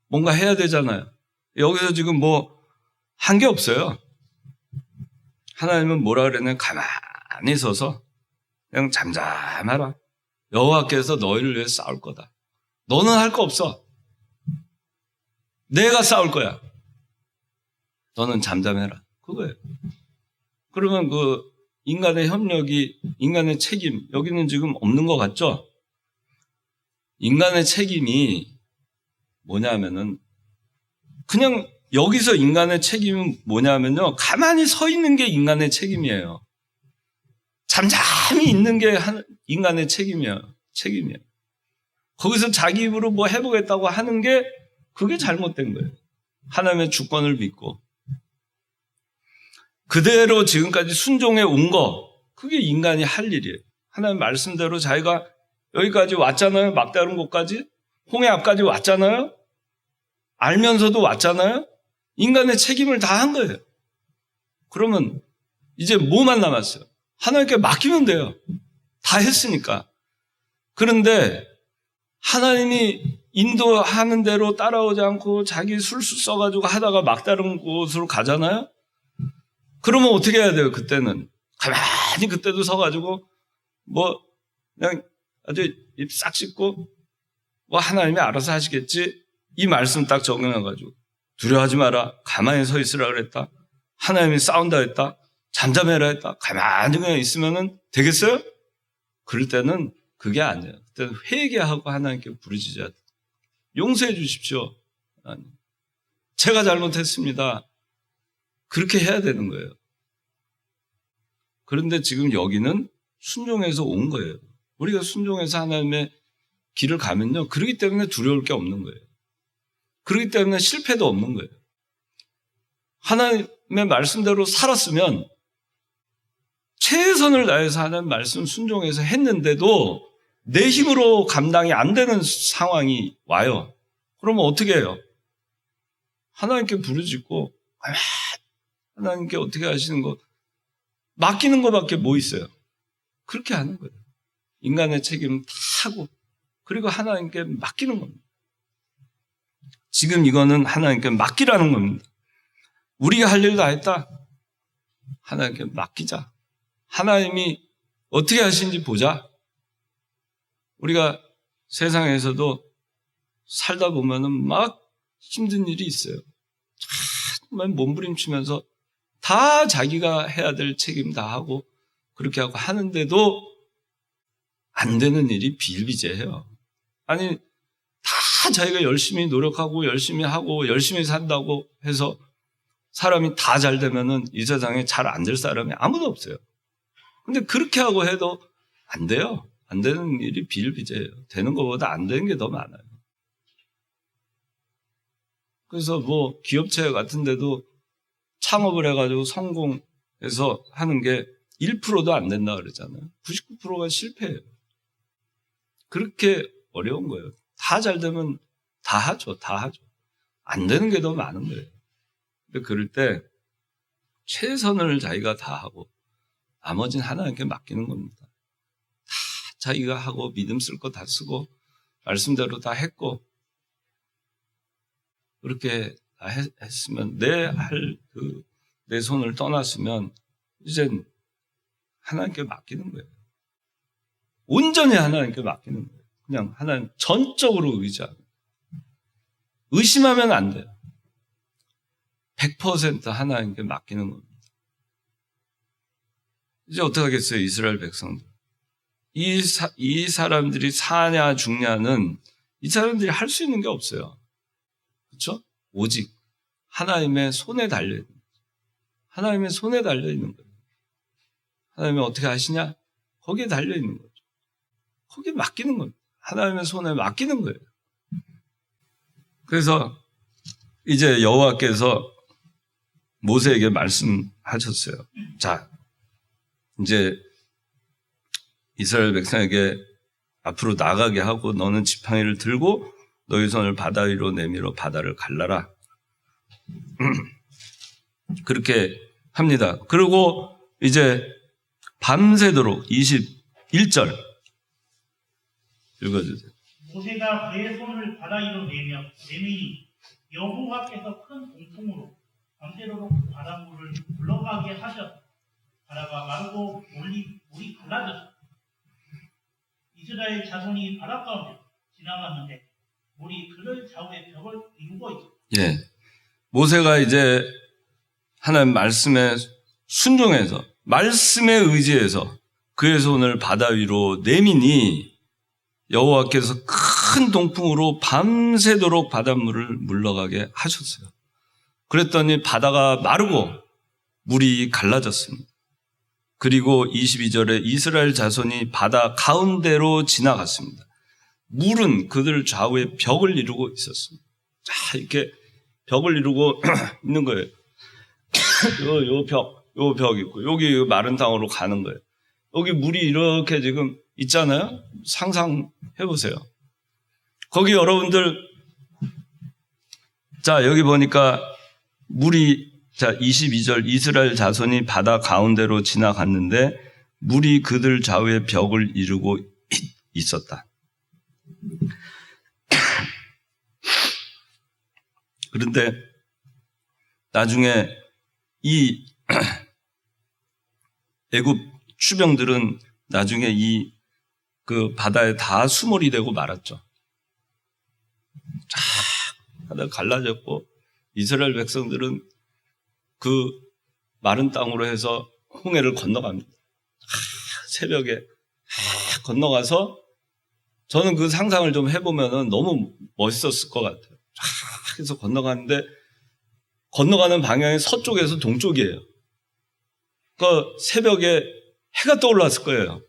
뭔가 해야 되잖아요. 여기서 지금 뭐 한 게 없어요. 하나님은 뭐라 그랬냐면 가만히 서서 그냥 잠잠하라. 여호와께서 너희를 위해 싸울 거다. 너는 할 거 없어. 내가 싸울 거야. 너는 잠잠해라. 그거예요. 그러면 그 인간의 협력이, 인간의 책임, 여기는 지금 없는 것 같죠? 인간의 책임이 뭐냐면은, 그냥 여기서 인간의 책임은 뭐냐면요, 가만히 서 있는 게 인간의 책임이에요. 잠잠히 있는 게 인간의 책임이에요. 거기서 자기 입으로 뭐 해보겠다고 하는 게 그게 잘못된 거예요. 하나님의 주권을 믿고. 그대로 지금까지 순종해 온 거, 그게 인간이 할 일이에요. 하나님 말씀대로 자기가 여기까지 왔잖아요. 막다른 곳까지. 홍해 앞까지 왔잖아요. 알면서도 왔잖아요. 인간의 책임을 다 한 거예요. 그러면 이제 뭐만 남았어요? 하나님께 맡기면 돼요. 다 했으니까. 그런데 하나님이 인도하는 대로 따라오지 않고 자기 술수 써가지고 하다가 막다른 곳으로 가잖아요. 그러면 어떻게 해야 돼요? 그때는 가만히 그때도 서가지고 뭐 그냥 아주 입 싹 씻고 뭐 하나님이 알아서 하시겠지, 이 말씀 딱 적용해가지고 두려워하지 마라, 가만히 서 있으라 그랬다, 하나님이 싸운다 했다, 잠잠해라 했다, 가만히 그냥 있으면 되겠어요? 그럴 때는 그게 아니에요. 그때는 회개하고 하나님께 부르짖어야 돼요. 용서해 주십시오. 아니, 제가 잘못했습니다. 그렇게 해야 되는 거예요. 그런데 지금 여기는 순종해서 온 거예요. 우리가 순종해서 하나님의 길을 가면요, 그렇기 때문에 두려울 게 없는 거예요. 그렇기 때문에 실패도 없는 거예요. 하나님의 말씀대로 살았으면 최선을 다해서 하나님 말씀 순종해서 했는데도 내 힘으로 감당이 안 되는 상황이 와요. 그러면 어떻게 해요? 하나님께 부르짖고 하나님께 어떻게 하시는 거 맡기는 것밖에 뭐 있어요? 그렇게 하는 거예요. 인간의 책임 다 하고 그리고 하나님께 맡기는 겁니다. 지금 이거는 하나님께 맡기라는 겁니다. 우리가 할 일 다 했다. 하나님께 맡기자. 하나님이 어떻게 하시는지 보자. 우리가 세상에서도 살다 보면은 막 힘든 일이 있어요. 정말 몸부림치면서 다 자기가 해야 될 책임 다 하고 그렇게 하고 하는데도 안 되는 일이 비일비재해요. 아니, 다 자기가 열심히 노력하고 열심히 하고 열심히 산다고 해서 사람이 다 잘 되면은 이 세상에 잘 안 될 사람이 아무도 없어요. 근데 그렇게 하고 해도 안 돼요. 안 되는 일이 비일비재해요. 되는 것보다 안 되는 게 더 많아요. 그래서 뭐 기업체 같은 데도 창업을 해가지고 성공해서 하는 게 1%도 안 된다 그러잖아요. 99%가 실패해요. 그렇게 어려운 거예요. 다 잘 되면 다 하죠. 다 하죠. 안 되는 게 더 많은 거예요. 근데 그럴 때 최선을 자기가 다 하고 나머지는 하나님께 맡기는 겁니다. 다 자기가 하고 믿음 쓸 거 다 쓰고 말씀대로 다 했고 그렇게 다 했으면 내 손을 떠났으면 이젠 하나님께 맡기는 거예요. 온전히 하나님께 맡기는 거예요. 그냥 하나님 전적으로 의지하는. 의심하면 안 돼요. 100% 하나님께 맡기는 겁니다. 이제 어떻게 하겠어요? 이스라엘 백성들. 이 사람들이 사냐 죽냐는 이 사람들이 할 수 있는 게 없어요. 그렇죠? 오직 하나님의 손에 달려있는 거예요. 하나님의 손에 달려있는 거예요. 하나님이 어떻게 하시냐? 거기에 달려있는 거죠. 거기에 맡기는 겁니다. 하나님의 손에 맡기는 거예요. 그래서 이제 여호와께서 모세에게 말씀하셨어요. 자, 이제 이스라엘 백성에게 앞으로 나가게 하고 너는 지팡이를 들고 너희 손을 바다 위로 내밀어 바다를 갈라라. 그렇게 합니다. 그리고 이제 밤새도록 21절 읽어주세요. 모세가 그의 손을 바다 위로 내미니 여호와께서 큰 동풍으로 밤새도록 바닷물을 물러가게 하셨다. 바다가 마르고 물이 갈라졌다. 이스라엘 자손이 바다 가운데 지나갔는데 물이 그들 좌우의 벽을 이루고 있었다. 예, 모세가 이제 하나님 말씀에 순종해서 말씀에 의지해서 그의 손을 바다 위로 내미니 여호와께서 큰 동풍으로 밤새도록 바닷물을 물러가게 하셨어요. 그랬더니 바다가 마르고 물이 갈라졌습니다. 그리고 22절에 이스라엘 자손이 바다 가운데로 지나갔습니다. 물은 그들 좌우에 벽을 이루고 있었습니다. 자, 이렇게 벽을 이루고 있는 거예요. 요 벽 있고, 여기 마른 땅으로 가는 거예요. 여기 물이 이렇게 지금 있잖아요? 상상해 보세요. 거기 여러분들, 자, 여기 보니까 물이, 자, 22절, 이스라엘 자손이 바다 가운데로 지나갔는데 물이 그들 좌우에 벽을 이루고 있었다. 그런데 나중에 이 애굽 추병들은 나중에 그 바다에 다 수몰이 되고 말았죠. 쫙 바다 갈라졌고 이스라엘 백성들은 그 마른 땅으로 해서 홍해를 건너갑니다. 새벽에 건너가서 저는 그 상상을 좀 해보면 너무 멋있었을 것 같아요. 쫙 해서 건너가는데 건너가는 방향이 서쪽에서 동쪽이에요. 그 새벽에 해가 떠올랐을 거예요.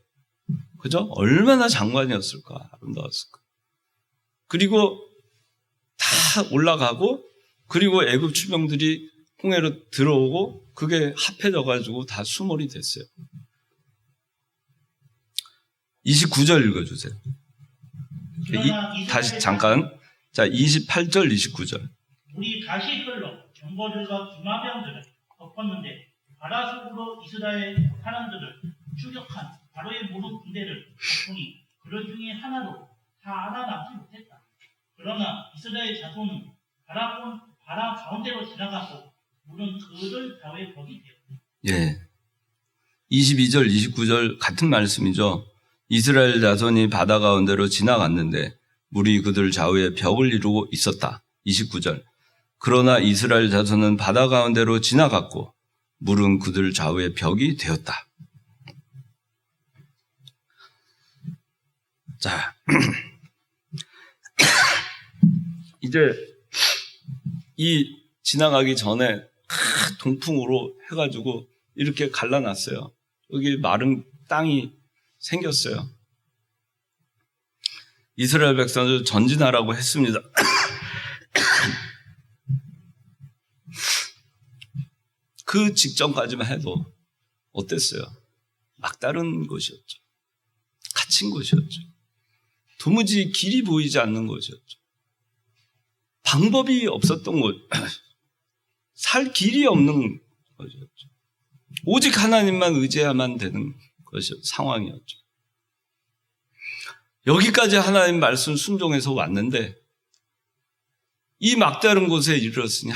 그죠? 얼마나 장관이었을까, 아름다웠을까. 그리고 다 올라가고, 그리고 애굽 추병들이 홍해로 들어오고, 그게 합해져가지고 다 수몰이 됐어요. 29절 읽어주세요. 다시 잠깐. 자, 28절, 29절. 물이 다시 흘러 병거들과 기마병들을 덮었는데 바다 속으로 이스라엘 사람들을 추격한 바로의 무릎 군대를 덮으니 그들 중에 하나도 살아남지 못했다. 그러나 이스라엘 자손은 바다 가운데로 지나갔고 물은 그들 좌우에 벽이 되었다. 예. 22절, 29절 같은 말씀이죠. 이스라엘 자손이 바다 가운데로 지나갔는데 물이 그들 좌우에 벽을 이루고 있었다. 29절. 그러나 이스라엘 자손은 바다 가운데로 지나갔고 물은 그들 좌우에 벽이 되었다. 자, 이제 이 지나가기 전에 동풍으로 해가지고 이렇게 갈라놨어요. 여기 마른 땅이 생겼어요. 이스라엘 백성들 전진하라고 했습니다. 그 직전까지만 해도 어땠어요? 막다른 곳이었죠. 갇힌 곳이었죠. 도무지 길이 보이지 않는 곳이었죠. 방법이 없었던 곳, 살 길이 없는 곳이었죠. 오직 하나님만 의지해야만 되는 상황이었죠. 여기까지 하나님 말씀 순종해서 왔는데 이 막다른 곳에 이르렀으니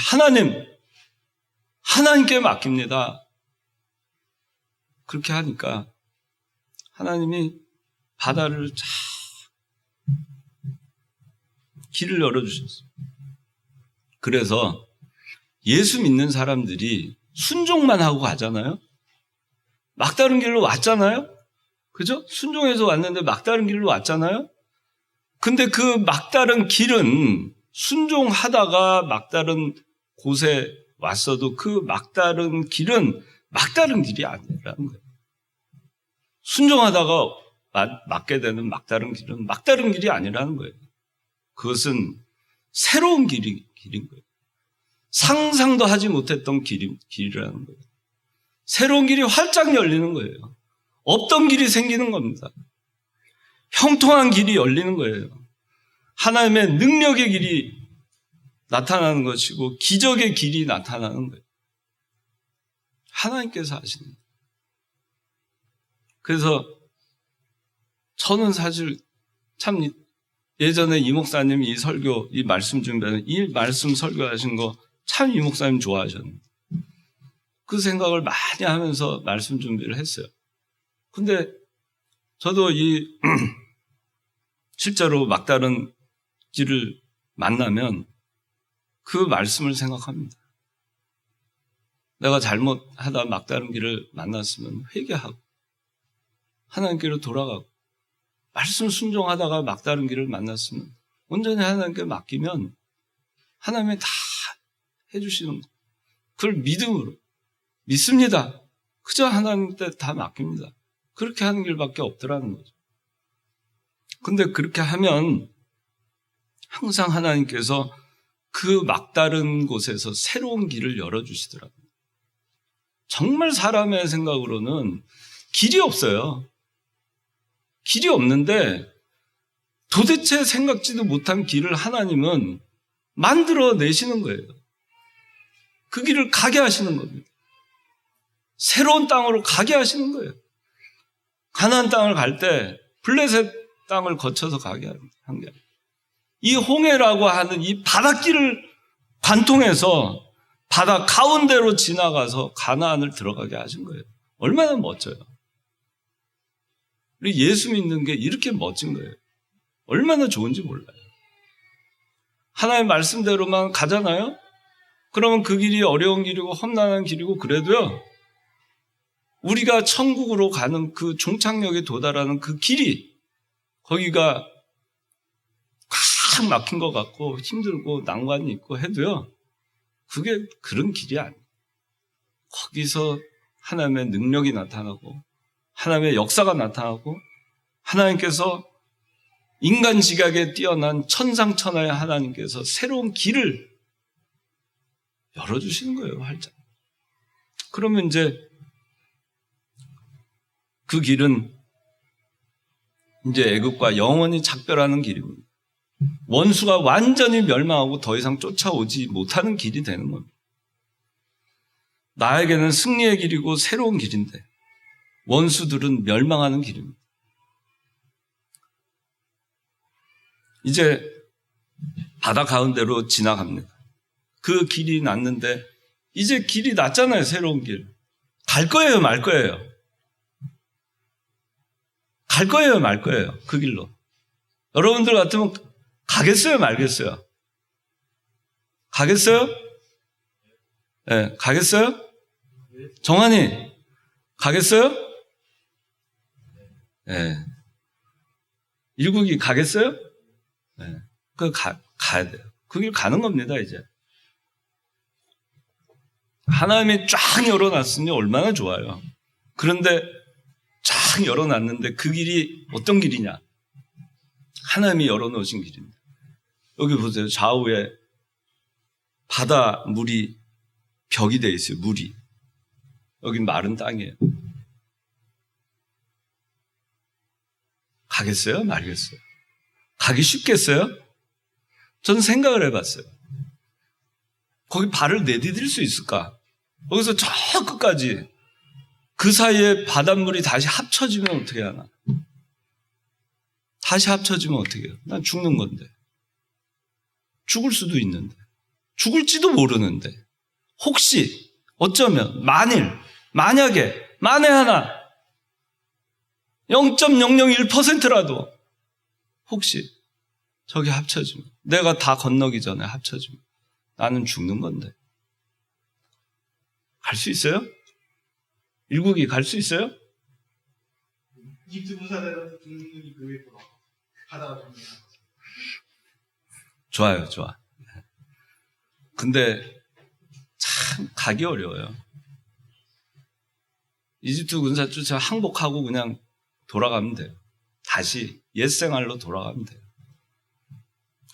하나님께 맡깁니다. 그렇게 하니까 하나님이 바다를 쫙 길을 열어주셨어요. 그래서 예수 믿는 사람들이 순종만 하고 가잖아요. 막다른 길로 왔잖아요. 그죠? 순종해서 왔는데 막다른 길로 왔잖아요. 근데 그 막다른 길은 순종하다가 막다른 곳에 왔어도 그 막다른 길은 막다른 길이 아니라는 거예요. 순종하다가 맞게 되는 막다른 길은 막다른 길이 아니라는 거예요. 그것은 새로운 길인 거예요. 상상도 하지 못했던 길이라는 거예요. 새로운 길이 활짝 열리는 거예요. 없던 길이 생기는 겁니다. 형통한 길이 열리는 거예요. 하나님의 능력의 길이 나타나는 것이고 기적의 길이 나타나는 거예요. 하나님께서 하시는 거예요. 그래서 저는 사실 참 예전에 이 목사님이 이 설교, 이 말씀 준비하는 이 말씀 설교하신 거 참 이 목사님 좋아하셨는데 그 생각을 많이 하면서 말씀 준비를 했어요. 근데 저도 실제로 막다른 길을 만나면 그 말씀을 생각합니다. 내가 잘못하다 막다른 길을 만났으면 회개하고 하나님께로 돌아가고 말씀 순종하다가 막다른 길을 만났으면 온전히 하나님께 맡기면 하나님이 다 해주시는 거. 그걸 믿음으로 믿습니다. 그저 하나님께 다 맡깁니다. 그렇게 하는 길밖에 없더라는 거죠. 근데 그렇게 하면 항상 하나님께서 그 막다른 곳에서 새로운 길을 열어주시더라고요. 정말 사람의 생각으로는 길이 없어요. 길이 없는데 도대체 생각지도 못한 길을 하나님은 만들어내시는 거예요. 그 길을 가게 하시는 겁니다. 새로운 땅으로 가게 하시는 거예요. 가나안 땅을 갈 때 블레셋 땅을 거쳐서 가게 한 게 아니에요. 이 홍해라고 하는 이 바닷길을 관통해서 바다 가운데로 지나가서 가나안을 들어가게 하신 거예요. 얼마나 멋져요. 우리 예수 믿는 게 이렇게 멋진 거예요. 얼마나 좋은지 몰라요. 하나님의 말씀대로만 가잖아요. 그러면 그 길이 어려운 길이고 험난한 길이고 그래도요. 우리가 천국으로 가는 그 종착역에 도달하는 그 길이 거기가 꽉 막힌 것 같고 힘들고 난관이 있고 해도요. 그게 그런 길이 아니에요. 거기서 하나님의 능력이 나타나고 하나님의 역사가 나타나고 하나님께서 인간 지각에 뛰어난 천상천하의 하나님께서 새로운 길을 열어주시는 거예요. 활짝. 그러면 이제 그 길은 이제 애굽과 영원히 작별하는 길입니다. 원수가 완전히 멸망하고 더 이상 쫓아오지 못하는 길이 되는 겁니다. 나에게는 승리의 길이고 새로운 길인데 원수들은 멸망하는 길입니다. 이제 바다 가운데로 지나갑니다. 그 길이 났는데 이제 길이 났잖아요. 새로운 길. 갈 거예요, 말 거예요? 갈 거예요, 말 거예요? 그 길로. 여러분들 같으면 가겠어요, 말겠어요? 가겠어요? 네, 가겠어요? 정한이, 가겠어요? 네. 일국이 가겠어요? 네. 가야 돼요. 그 길 가는 겁니다, 이제. 하나님이 쫙 열어놨으니 얼마나 좋아요. 그런데 쫙 열어놨는데 그 길이 어떤 길이냐? 하나님이 열어놓으신 길입니다. 여기 보세요. 좌우에 바다 물이 벽이 되어 있어요. 물이. 여긴 마른 땅이에요. 가겠어요? 말겠어요? 가기 쉽겠어요? 저는 생각을 해봤어요. 거기 발을 내디딜 수 있을까? 거기서 저 끝까지 그 사이에 바닷물이 다시 합쳐지면 어떻게 하나? 다시 합쳐지면 어떻게 해요? 난 죽는 건데. 죽을 수도 있는데. 죽을지도 모르는데. 혹시, 어쩌면, 만약에, 만에 하나, 0.001%라도 혹시 저기 합쳐지면, 내가 다 건너기 전에 합쳐지면 나는 죽는 건데. 갈 수 있어요? 일국이 갈 수 있어요? 이집트 군사대로 중국이 교회에 돌아 바다가 정리한 좋아요, 좋아. 근데 참 가기 어려워요. 이집트 군사 쫓아 항복하고 그냥 돌아가면 돼요. 다시 옛 생활로 돌아가면 돼요.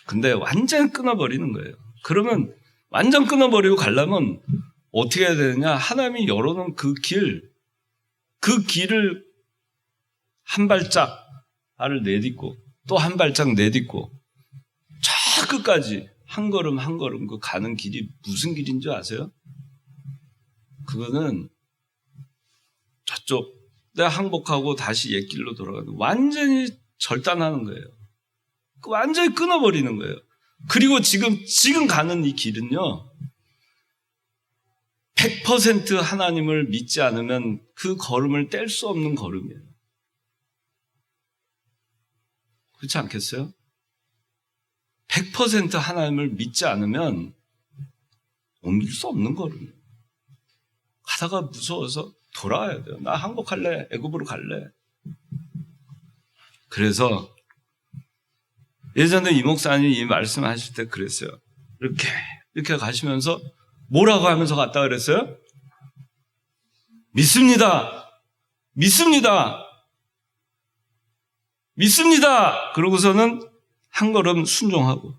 근데 완전 끊어버리는 거예요. 그러면 완전 끊어버리고 가려면 어떻게 해야 되느냐? 하나님이 열어놓은 그 길을 한 발짝 발을 내딛고 또 한 발짝 내딛고 저 끝까지 한 걸음 한 걸음 그 가는 길이 무슨 길인 줄 아세요? 그거는 저쪽 내가 항복하고 다시 옛 길로 돌아가는 완전히 절단하는 거예요. 완전히 끊어버리는 거예요. 그리고 지금 가는 이 길은요, 100% 하나님을 믿지 않으면 그 걸음을 뗄 수 없는 걸음이에요. 그렇지 않겠어요? 100% 하나님을 믿지 않으면 옮길 수 없는 걸음이에요. 가다가 무서워서 돌아와야 돼요. 나 항복할래. 애굽으로 갈래. 그래서 예전에 이 목사님이 이 말씀하실 때 그랬어요. 이렇게 가시면서 뭐라고 하면서 갔다 그랬어요? 믿습니다. 믿습니다. 믿습니다. 그러고서는 한 걸음 순종하고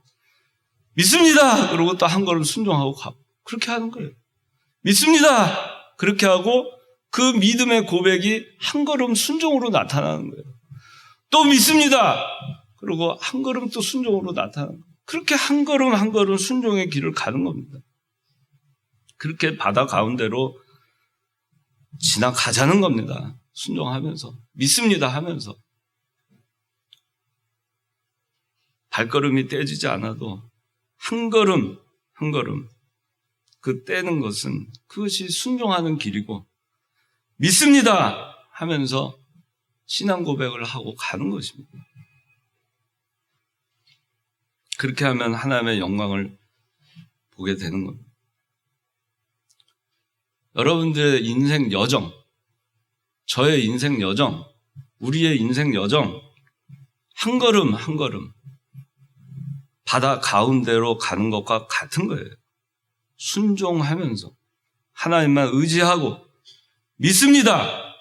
믿습니다. 그러고 또 한 걸음 순종하고 가고 그렇게 하는 거예요. 믿습니다. 그렇게 하고 그 믿음의 고백이 한 걸음 순종으로 나타나는 거예요. 또 믿습니다. 그리고 한 걸음 또 순종으로 나타나는 거예요. 그렇게 한 걸음 한 걸음 순종의 길을 가는 겁니다. 그렇게 바다 가운데로 지나가자는 겁니다. 순종하면서 믿습니다 하면서 발걸음이 떼지지 않아도 한 걸음 한 걸음 그 떼는 것은 그것이 순종하는 길이고 믿습니다 하면서 신앙 고백을 하고 가는 것입니다. 그렇게 하면 하나님의 영광을 보게 되는 겁니다. 여러분들의 인생 여정, 저의 인생 여정, 우리의 인생 여정, 한 걸음 한 걸음 바다 가운데로 가는 것과 같은 거예요. 순종하면서 하나님만 의지하고 믿습니다.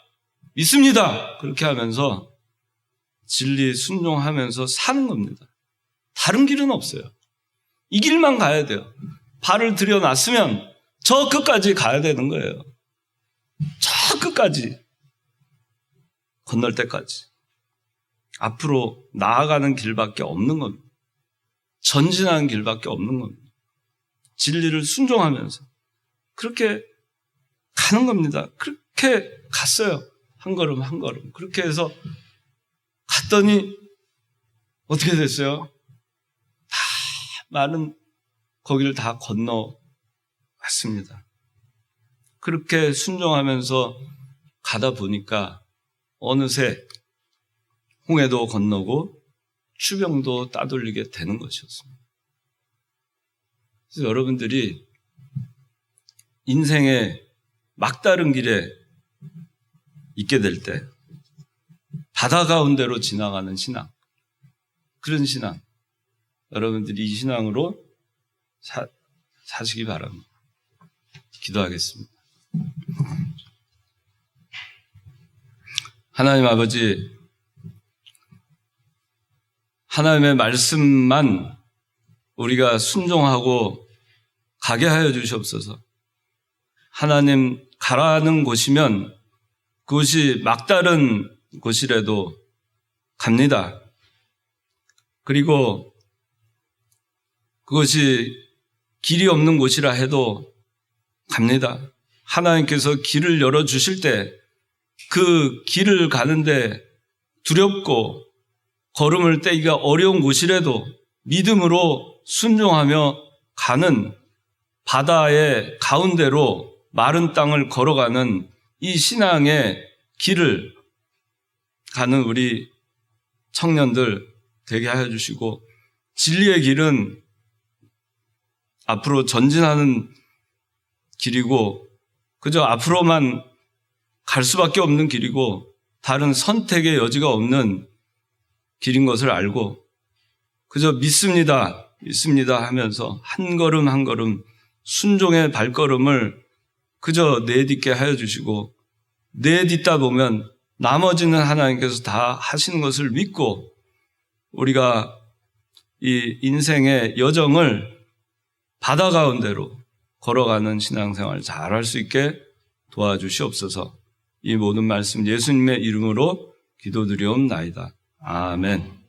믿습니다. 그렇게 하면서 진리 순종하면서 사는 겁니다. 다른 길은 없어요. 이 길만 가야 돼요. 발을 들여놨으면 저 끝까지 가야 되는 거예요. 저 끝까지 건널 때까지 앞으로 나아가는 길밖에 없는 겁니다. 전진하는 길밖에 없는 겁니다. 진리를 순종하면서 그렇게 가는 겁니다. 그렇게 갔어요. 한 걸음 한 걸음. 그렇게 해서 갔더니 어떻게 됐어요? 다 많은 거기를 다 건너갔습니다. 그렇게 순종하면서 가다 보니까 어느새 홍해도 건너고 추병도 따돌리게 되는 것이었습니다. 그래서 여러분들이 인생의 막다른 길에 있게 될 때 바다 가운데로 지나가는 신앙, 그런 신앙, 여러분들이 이 신앙으로 사시기 바랍니다. 기도하겠습니다. 하나님 아버지, 하나님의 말씀만 우리가 순종하고 가게 하여 주시옵소서. 하나님 가라는 곳이면 그것이 막다른 곳이라도 갑니다. 그리고 그것이 길이 없는 곳이라 해도 갑니다. 하나님께서 길을 열어주실 때 그 길을 가는데 두렵고 걸음을 떼기가 어려운 곳이라도 믿음으로 순종하며 가는 바다의 가운데로 마른 땅을 걸어가는 이 신앙의 길을 가는 우리 청년들 되게 하여 주시고 진리의 길은 앞으로 전진하는 길이고 그저 앞으로만 갈 수밖에 없는 길이고 다른 선택의 여지가 없는 길인 것을 알고 그저 믿습니다 하면서 한 걸음 한 걸음 순종의 발걸음을 그저 내딛게 하여 주시고 내딛다 보면 나머지는 하나님께서 다 하시는 것을 믿고 우리가 이 인생의 여정을 바다 가운데로 걸어가는 신앙생활 잘 할 수 있게 도와주시옵소서. 이 모든 말씀 예수님의 이름으로 기도드리옵나이다. 아멘.